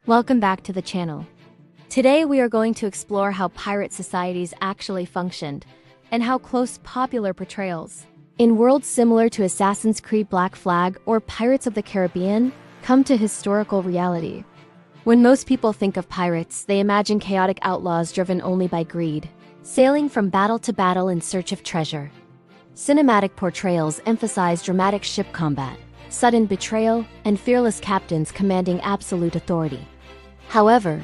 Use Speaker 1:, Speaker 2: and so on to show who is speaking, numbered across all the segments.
Speaker 1: Welcome back to the channel. Today we are going to explore how pirate societies actually functioned and how close popular portrayals in worlds similar to Assassin's Creed Black Flag or Pirates of the Caribbean come to historical reality. When most people think of pirates, they imagine chaotic outlaws driven only by greed, sailing from battle to battle in search of treasure. Cinematic portrayals emphasize dramatic ship combat, sudden betrayal, and fearless captains commanding absolute authority. However,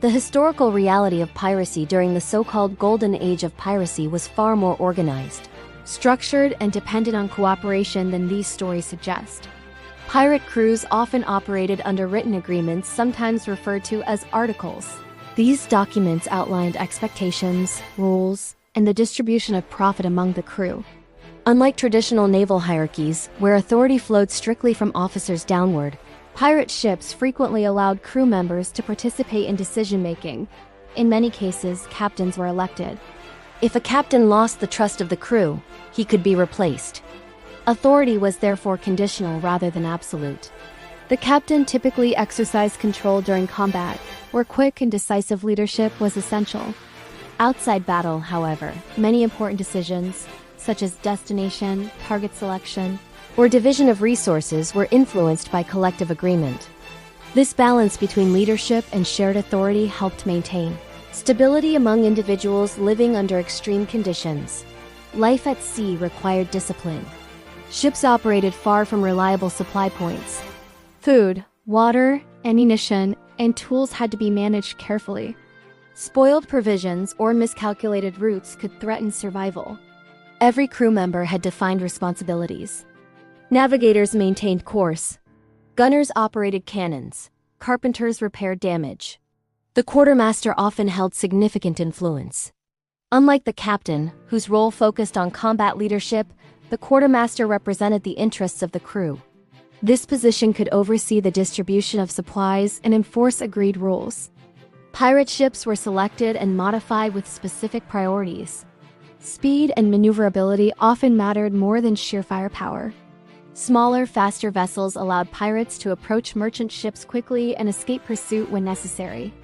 Speaker 1: the historical reality of piracy during the so-called Golden Age of piracy was far more organized, structured, and dependent on cooperation than these stories suggest. Pirate crews often operated under written agreements, sometimes referred to as articles. These documents outlined expectations, rules, and the distribution of profit among the crew. Unlike traditional naval hierarchies, where authority flowed strictly from officers downward, pirate ships frequently allowed crew members to participate in decision-making. In many cases, captains were elected. If a captain lost the trust of the crew, he could be replaced. Authority was therefore conditional rather than absolute. The captain typically exercised control during combat, where quick and decisive leadership was essential. Outside battle, however, many important decisions, such as destination, target selection, or division of resources were influenced by collective agreement. This balance between leadership and shared authority helped maintain stability among individuals living under extreme conditions. Life at sea required discipline. Ships operated far from reliable supply points. Food, water, ammunition, and tools had to be managed carefully. Spoiled provisions or miscalculated routes could threaten survival. Every crew member had defined responsibilities. Navigators maintained course. Gunners operated cannons. Carpenters repaired damage. The quartermaster often held significant influence. Unlike the captain, whose role focused on combat leadership, the quartermaster represented the interests of the crew. This position could oversee the distribution of supplies and enforce agreed rules. Pirate ships were selected and modified with specific priorities. Speed and maneuverability often mattered more than sheer firepower. Smaller, faster vessels allowed pirates to approach merchant ships quickly and escape pursuit when necessary.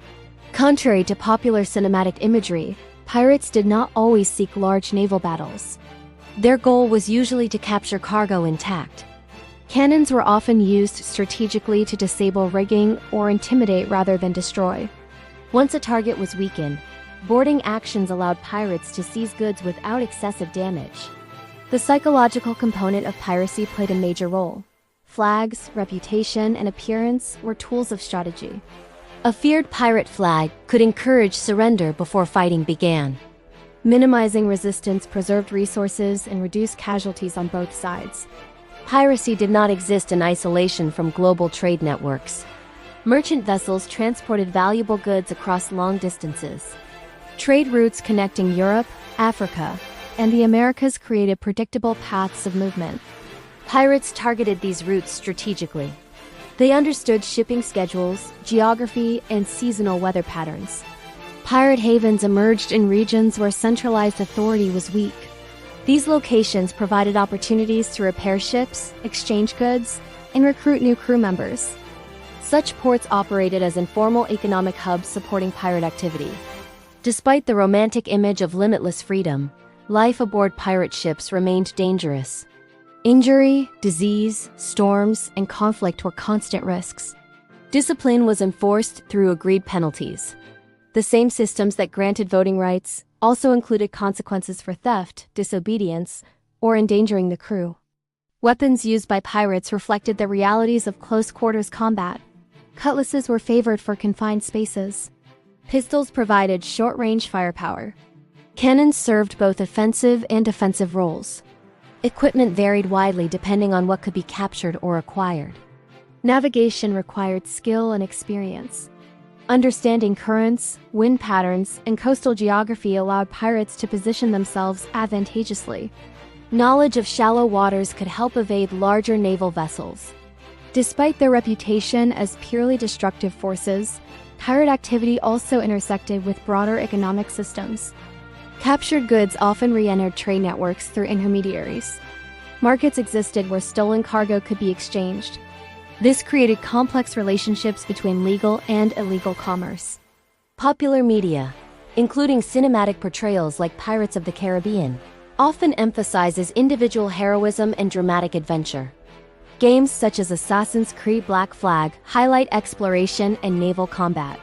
Speaker 1: Contrary to popular cinematic imagery, pirates did not always seek large naval battles. Their goal was usually to capture cargo intact. Cannons were often used strategically to disable rigging or intimidate rather than destroy. Once a target was weakened, boarding actions allowed pirates to seize goods without excessive damage. The psychological component of piracy played a major role. Flags, reputation, and appearance were tools of strategy. A feared pirate flag could encourage surrender before fighting began. Minimizing resistance preserved resources and reduced casualties on both sides. Piracy did not exist in isolation from global trade networks. Merchant vessels transported valuable goods across long distances. Trade routes connecting Europe, Africa, and the Americas created predictable paths of movement. Pirates targeted these routes strategically. They understood shipping schedules, geography, and seasonal weather patterns. Pirate havens emerged in regions where centralized authority was weak. These locations provided opportunities to repair ships, exchange goods, and recruit new crew members. Such ports operated as informal economic hubs supporting pirate activity. Despite the romantic image of limitless freedom, life aboard pirate ships remained dangerous. Injury, disease, storms, and conflict were constant risks. Discipline was enforced through agreed penalties. The same systems that granted voting rights also included consequences for theft, disobedience, or endangering the crew. Weapons used by pirates reflected the realities of close-quarters combat. Cutlasses were favored for confined spaces. Pistols provided short-range firepower. Cannons served both offensive and defensive roles. Equipment varied widely depending on what could be captured or acquired. Navigation required skill and experience. Understanding currents, wind patterns, and coastal geography allowed pirates to position themselves advantageously. Knowledge of shallow waters could help evade larger naval vessels. Despite their reputation as purely destructive forces, pirate activity also intersected with broader economic systems. Captured goods often re-entered trade networks through intermediaries. Markets existed where stolen cargo could be exchanged. This created complex relationships between legal and illegal commerce. Popular media, including cinematic portrayals like Pirates of the Caribbean, often emphasizes individual heroism and dramatic adventure. Games such as Assassin's Creed Black Flag highlight exploration and naval combat.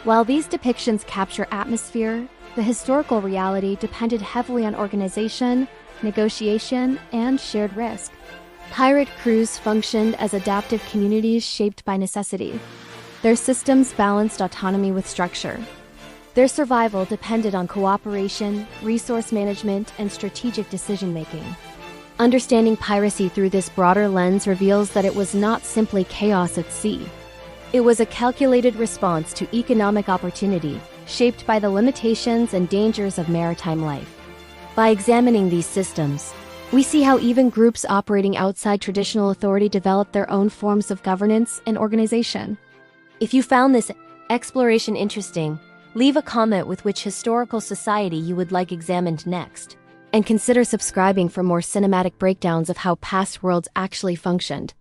Speaker 1: While these depictions capture atmosphere, the historical reality depended heavily on organization, negotiation, and shared risk. Pirate crews functioned as adaptive communities shaped by necessity. Their systems balanced autonomy with structure. Their survival depended on cooperation, resource management, and strategic decision-making. Understanding piracy through this broader lens reveals that it was not simply chaos at sea. It was a calculated response to economic opportunity, shaped by the limitations and dangers of maritime life. By examining these systems, we see how even groups operating outside traditional authority developed their own forms of governance and organization. If you found this exploration interesting, leave a comment with which historical society you would like examined next, and consider subscribing for more cinematic breakdowns of how past worlds actually functioned.